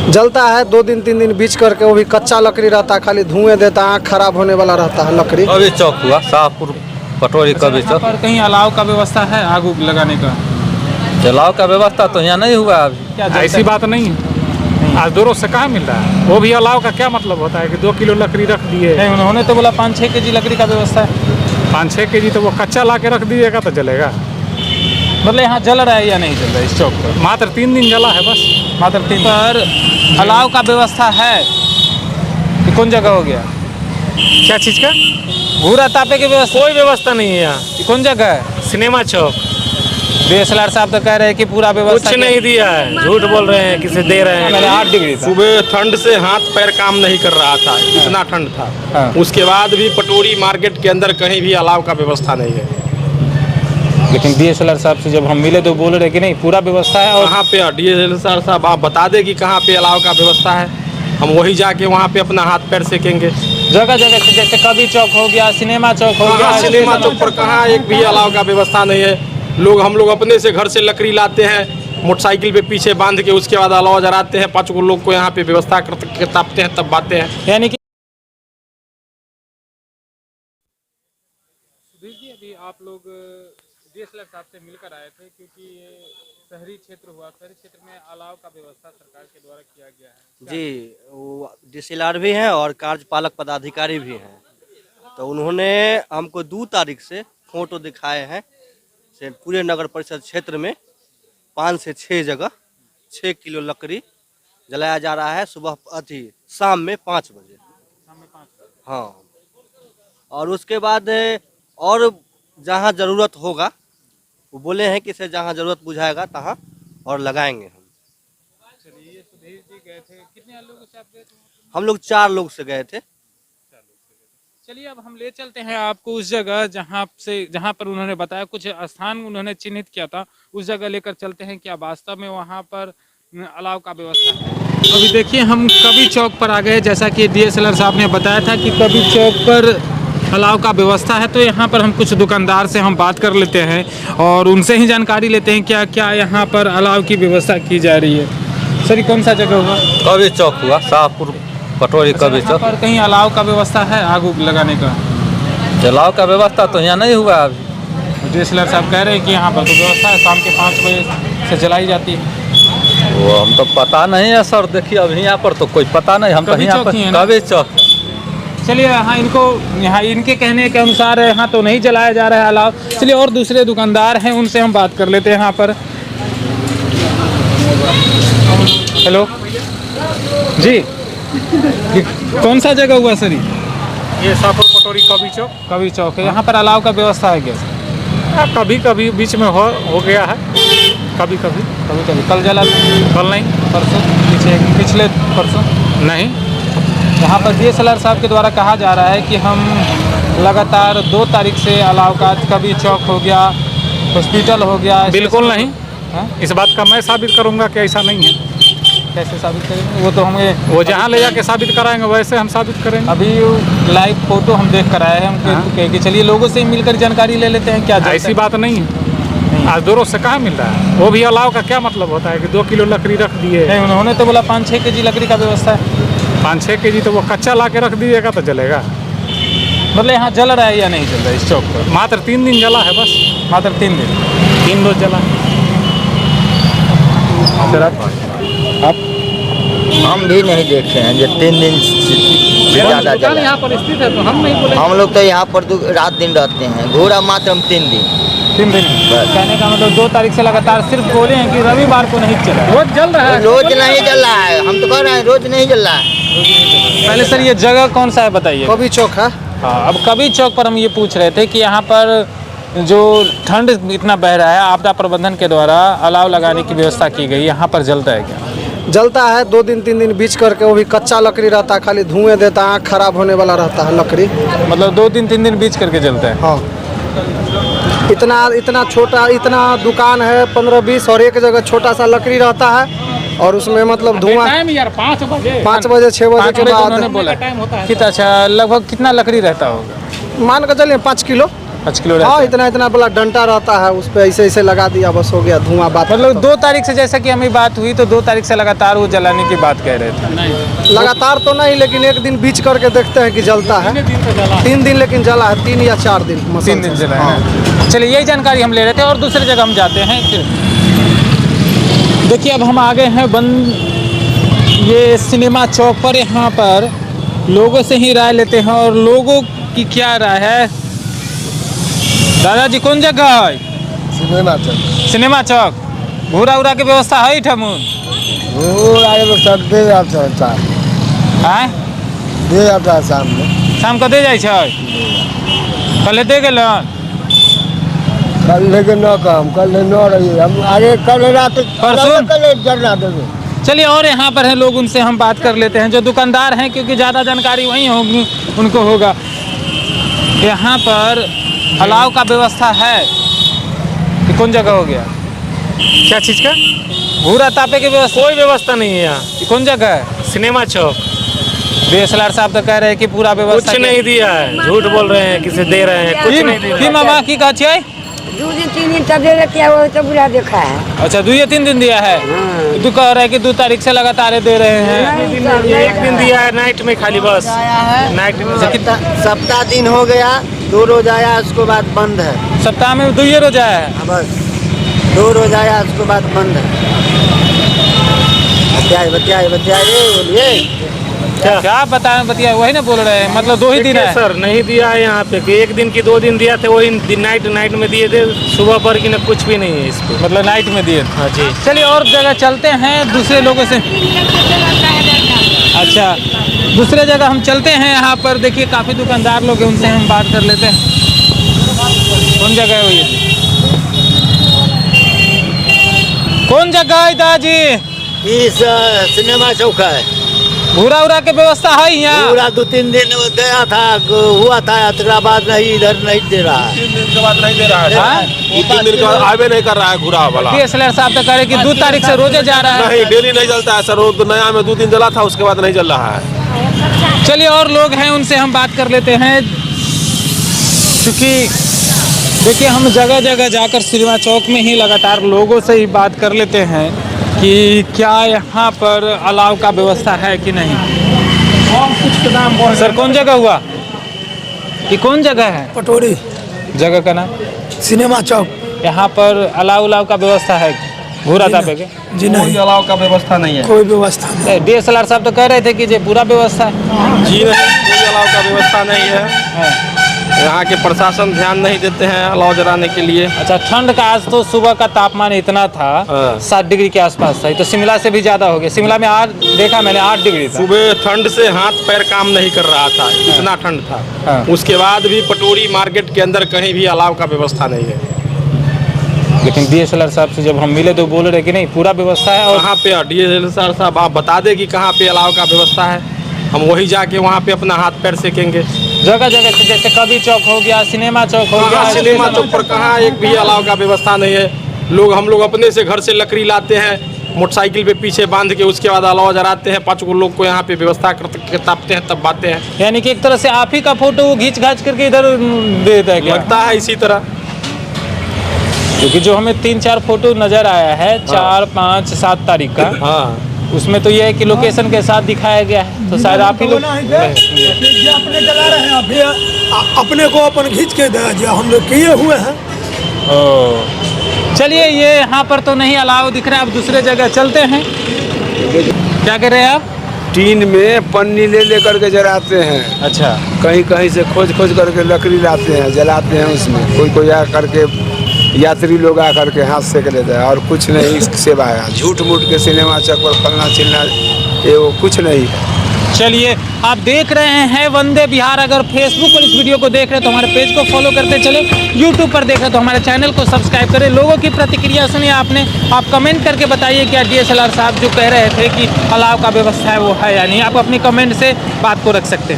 जलता है 2 दिन 3 दिन बीच करके, वो भी कच्चा लकड़ी रहता है, खाली धुएं देता है, आँख खराब होने वाला रहता है लकड़ी। कभी चौक हुआ शाहपुर पटोरी कभी चौक पर कहीं अलाव का व्यवस्था है आग उग लगाने का? जलाव का व्यवस्था तो यहाँ नहीं हुआ अभी। क्या ऐसी बात नहीं है। आज 2 रोज से कहाँ मिल रहा है? वो भी अलाव का क्या मतलब होता है कि 2 किलो लकड़ी रख दिए? नहीं, उन्होंने तो बोला 5-6 केजी लकड़ी का व्यवस्था है। 5-6 केजी तो वो कच्चा ला के रख दीजिएगा तो जलेगा। मतलब यहाँ जल रहा है या नहीं जल रहा है इस चौक पर? मात्र 3 दिन जला है बस। मात्र 3 पर अलाव का व्यवस्था है कि कौन जगह हो गया? क्या चीज़ का? भूरा तापे की व्यवस्था कोई व्यवस्था नहीं है यहाँ। कि कौन जगह है? सिनेमा चौक। DSLR साहब तो कह रहे हैं कि पूरा व्यवस्था कुछ नहीं दिया है, झूठ बोल रहे हैं, किसे दे रहे हैं। 8 डिग्री था। सुबह ठंड से हाथ पैर काम नहीं कर रहा था, इतना ठंड था। हाँ। उसके बाद भी पटोरी मार्केट के अंदर कहीं भी अलाव का व्यवस्था नहीं है। लेकिन DSLR साहब से जब हम मिले तो बोल रहे कि नहीं पूरा व्यवस्था है। और कहाँ पे DSLR साहब आप बता दें कि कहाँ पे अलाव का व्यवस्था है, हम वही जाके वहाँ पे अपना हाथ पैर सेकेंगे। जगह जगह से जैसे कवि चौक हो गया, सिनेमा चौक हो गया, कहाँ सिनेमा चौक पर कहाँ एक भी अलाव का व्यवस्था नहीं है। हम लोग अपने से घर से लकड़ी लाते हैं, मोटरसाइकिल पे पीछे बांध के, उसके बाद अलाव जलाते हैं। 5 लोग को यहाँ पे व्यवस्था करके तापते हैं, तब बातें हैं। यानी कि सुधीर जी, अभी आप लोग DSLR साहब से मिलकर आए थे क्योंकि ये शहरी क्षेत्र हुआ, शहरी क्षेत्र में अलाव का व्यवस्था सरकार के द्वारा किया गया है। जी, वो DSLR भी हैं और कार्यपालक पदाधिकारी भी हैं। तो उन्होंने हमको 2 तारीख से फोटो दिखाए हैं से पूरे नगर परिषद क्षेत्र में 5 से 6 जगह 6 किलो लकड़ी जलाया जा रहा है। शाम में 5 बजे। हाँ, और उसके बाद और जहाँ ज़रूरत होगा वो बोले हैं कि से जहाँ ज़रूरत बुझाएगा तहाँ और लगाएंगे हम। चलिए, सुधीर जी गए थे, कितने लोगों से आप गए थे? हम लोग 4 लोग से गए थे। चलिए, अब हम ले चलते हैं आपको उस जगह जहाँ पर उन्होंने बताया, कुछ स्थान उन्होंने चिन्हित किया था, उस जगह लेकर चलते हैं। क्या वास्तव में वहाँ पर अलाव का व्यवस्था है? अभी देखिए, हम कवि चौक पर आ गए। जैसा कि DSLR साहब ने बताया था कि कवि चौक पर अलाव का व्यवस्था है, तो यहाँ पर हम कुछ दुकानदार से हम बात कर लेते हैं और उनसे ही जानकारी लेते हैं क्या क्या यहाँ पर अलाव की व्यवस्था की जा रही है। सर, कौन सा जगह हुआ? कभी चौक हुआ शाहपुर पटोरी कभी चौक। पर कहीं अलाव का व्यवस्था है आग उग लगाने का? जलाव का व्यवस्था तो यहाँ नहीं हुआ अभी। DSLR साहब कह रहे हैं कि यहाँ पर तो व्यवस्था है, शाम के 5 बजे से जलाई जाती है। वो हम तो पता नहीं है सर, देखिए अभी यहाँ पर तो कोई पता नहीं। हम तो यहाँ पर कभी चौक। चलिए, यहाँ इनके कहने के अनुसार यहाँ तो नहीं जलाया जा रहा है अलाव। चलिए, और दूसरे दुकानदार हैं, उनसे हम बात कर लेते हैं यहाँ पर। हेलो जी, कौन सा जगह हुआ सर? ये शाहपुर पटोरी कवि चौक है। यहाँ पर अलाव का व्यवस्था है क्या? कभी कभी बीच में हो गया है, कभी कभी। कल जला? कल नहीं, परसों? पिछले परसों नहीं। यहाँ पर DSLR साहब के द्वारा कहा जा रहा है कि हम लगातार 2 तारीख से अलाव का, कवि चौक हो गया, हॉस्पिटल हो गया। बिल्कुल नहीं। हाँ? इस बात का मैं साबित करूंगा कि ऐसा नहीं है। कैसे साबित करेंगे? वो तो हमें वो जहाँ ले जाके साबित कराएंगे वैसे हम साबित करेंगे। अभी लाइव फोटो हम देख कर आए हैं। हम कह के चलिए लोगों से मिलकर जानकारी ले लेते हैं क्या ऐसी बात नहीं है। आज 2 रोज से कहाँ मिल रहा है? वो भी अलाव का क्या मतलब होता है कि 2 किलो लकड़ी रख दिए? नहीं, उन्होंने तो बोला 5-6 केजी लकड़ी का व्यवस्था है। 5-6 केजी तो वो कच्चा ला के रख दीजिएगा तो जलेगा। मतलब यहाँ जल रहा है या नहीं जल रहा है इस चौक पर? मात्र 3 दिन जला है बस। मात्र 3 दिन। 3 रोज जला। सर, आप हम भी नहीं देखे हैं जो 3 दिन से ज़्यादा जला। यहाँ पर स्थित है तो हम नहीं बोले। हम लोग तो यहाँ पर रात दिन रहते हैं, घोड़ा मात्र हम 3 दिन। 3 दिन कहने का मतलब 2 तारीख से लगातार सिर्फ बोले हैं कि रविवार को नहीं चला। रोज जल रहा है। रोज नहीं जल रहा है, हम तो कह रहे हैं रोज नहीं जल रहा है। पहले सर, ये जगह कौन सा है बताइए? कवि चौक है। हाँ, अब कवि चौक पर हम ये पूछ रहे थे कि यहाँ पर जो ठंड इतना बह रहा है, आपदा प्रबंधन के द्वारा अलाव लगाने की व्यवस्था की गई, यहाँ पर जलता है क्या? जलता है 2 दिन 3 दिन बीच करके, वो भी कच्चा लकड़ी रहता है, खाली धुएं देता है, आँख खराब होने वाला रहता है लकड़ी। मतलब 2 दिन 3 दिन बीच करके जलता है? हाँ, इतना छोटा, इतना दुकान है 15-20 और एक जगह छोटा सा लकड़ी रहता है और उसमें मतलब धुआं। टाइम यार 5 बजे 5 बजे 6 बजे के बाद उन्होंने बोला। टाइम होता है। कितना? अच्छा, लगभग कितना लकड़ी रहता होगा? मान कर चलिए 5 किलो। 5 किलो रहता हाँ, है। इतना बड़ा डंटा रहता है, उस पे ऐसे ऐसे लगा दिया, बस हो गया धुआं। बात मतलब 2 तारीख से जैसा कि हमें बात हुई तो 2 तारीख से लगातार वो जलाने की बात कह रहे थे। लगातार तो नहीं, लेकिन एक दिन बीच करके देखते हैं कि जलता है। 3 दिन लेकिन जला है, 3 या 4 दिन। 3 दिन जला है। चलिए यही जानकारी हम ले रहे थे और दूसरी जगह हम जाते हैं फिर। देखिए अब हम आ गए हैं ये सिनेमा चौक पर। यहाँ पर लोगों से ही राय लेते हैं और लोगों की क्या राय है। दादाजी कौन जगह है? सिनेमा चौक। भूरा उरा के व्यवस्था है ठमून? शाम को दे जाए कल दे गल कल लेकिन न काम, कल न रही हम आगे कल रात परसों? कल जरा देंगे। चलिए और यहाँ पर हैं लोग, उनसे हम बात कर लेते हैं जो दुकानदार हैं, क्योंकि ज़्यादा जानकारी वहीं होगी उनको होगा। यहाँ पर अलाव का व्यवस्था है कि कौन जगह हो गया? क्या चीज़ का? भूरा तापे की व्यवस्था? कोई व्यवस्था नहीं है यहाँ। कि कौन जगह है? सिनेमा चौक। DSLR साहब तो कह रहे हैं कि पूरा व्यवस्था कुछ नहीं दिया है, झूठ बोल रहे हैं, किसे दे रहे हैं, कुछ नहीं दे रहे हैं। मामा की कहा चाहिए? 2 दिन 3 दिन तक दे रखे है, वो तो बुरा देखा है। अच्छा 2 या 3 दिन दिया है। तू कह रहा है कि 2 तारीख से लगातार दे रहे हैं। एक दिन दिया है नाइट में खाली, बस नाइट में। सप्ताह दिन हो गया, 2 रोज आया, उसके बाद बंद है। सप्ताह में 2 ही रोज आया है। बस 2 रोज आया, उसके बाद बंद है। बतियाए बोलिए। क्या बतिया वही ना बोल रहे हैं, मतलब 2 ही दिन है सर नहीं दिया है यहाँ पे कि 1 दिन की 2 दिन दिया थे, वही नाइट में दिए थे, सुबह पर की ना कुछ भी नहीं है इस पे। मतलब नाइट में दिए। हाँ जी। चलिए और जगह चलते हैं दूसरे लोगों से। अच्छा दूसरे जगह हम चलते हैं। यहाँ पर देखिए काफ़ी दुकानदार लोग हैं, उनसे हम बात कर लेते हैं। कौन जगह है वो? ये कौन जगह है दादाजी? इस सिनेमा चौक है। भूरा उरा के व्यवस्था है यहाँ? पूरा 2-3 दिन गया था, हुआ था, उसके बाद नहीं, इधर नहीं दे रहा है। 3 दिन के बाद नहीं दे रहा है। 3 दिन का आवे नहीं कर रहा है घुरा वाला। DSLR साहब तो कह रहे कि 2 तारीख से रोजे जा रहा है। नहीं, डेली नहीं जलता है सर, वो तो नया में 2 दिन जला था, उसके बाद नहीं जल रहा है। चलिए और लोग हैं, उनसे हम बात कर लेते हैं। क्योंकि देखिए हम जगह जगह जाकर सिनेमा चौक में ही लगातार लोगों से ही बात कर लेते हैं कि क्या यहाँ पर अलाव का व्यवस्था है कि नहीं। सर कौन जगह हुआ? कि कौन जगह है? पटोरी जगह का नाम? सिनेमा चौक। यहाँ पर अलाव का व्यवस्था है भूरा तापे के? जी नहीं, कोई अलाव का व्यवस्था नहीं है। कोई व्यवस्था नहीं। DSLR साहब तो कह रहे थे कि ये पूरा व्यवस्था है। जी नहीं, कोई अलाव का व्यवस्था नहीं है। यहाँ के प्रशासन ध्यान नहीं देते हैं अलाव जलाने के लिए। अच्छा ठंड का आज तो सुबह का तापमान इतना था 7 डिग्री के आसपास था, तो शिमला से भी ज़्यादा हो गया। शिमला में आज देखा मैंने 8 डिग्री था। सुबह ठंड से हाथ पैर काम नहीं कर रहा था, इतना ठंड था। हाँ। उसके बाद भी पटोरी मार्केट के अंदर कहीं भी अलाव का व्यवस्था नहीं है। लेकिन DSLR साहब से जब हम मिले तो बोल रहे कि नहीं पूरा व्यवस्था है। और कहाँ पे DSLR साहब आप बता दें कि कहाँ पे अलाव का व्यवस्था है, हम वही जाके वहाँ पे अपना हाथ पैर सेकेंगे। जगह जगह से जैसे कवि चौक हो गया, सिनेमा चौक हो गया। सिनेमा चौक पर कहाँ एक भी अलाव का व्यवस्था नहीं है। हम लोग अपने से घर से लकड़ी लाते हैं, मोटरसाइकिल पे पीछे बांध के, उसके बाद अलाव जलाते हैं। 5 लोग को यहाँ पे व्यवस्था करके तापते हैं, तब बातें हैं। यानी कि एक तरह से आप ही का फोटो वो घींच घाच करके इधर दे देता है क्या? लगता है इसी तरह। क्योंकि जो हमें 3-4 फोटो नजर आया है 4, 5, 7 तारीख का, हाँ उसमें तो ये है कि लोकेशन के साथ दिखाया गया है, तो शायद आप ही लोग अपने जला रहे हैं, अभी अपने को अपन खींच के दे दिया, हम लोग किए हुए हैं। चलिए ये यहाँ पर तो नहीं अलाव दिख रहा है, अब दूसरे जगह चलते हैं। क्या कर रहे हैं आप? टीन में पन्नी ले करके जलाते हैं। अच्छा कहीं कहीं से खोज करके लकड़ी लाते हैं, जलाते हैं। उसमें कोई आ करके यात्री लोग आ करके हाथ सेक लेते हैं, और कुछ नहीं सेवा है। झूठ मूठ के सिनेमा चौक पर फलना चिलना ये वो कुछ नहीं। चलिए आप देख रहे हैं वंदे विहार। अगर फेसबुक पर इस वीडियो को देख रहे हैं तो हमारे पेज को फॉलो करते चले, यूट्यूब पर देख रहे हैं तो हमारे चैनल को सब्सक्राइब करें। लोगों की प्रतिक्रिया सुनिए आपने, आप कमेंट करके बताइए क्या DSLR साहब जो कह रहे थे कि अलाव का व्यवस्था है वो है या नहीं। आप अपनी कमेंट से बात को रख सकते हैं।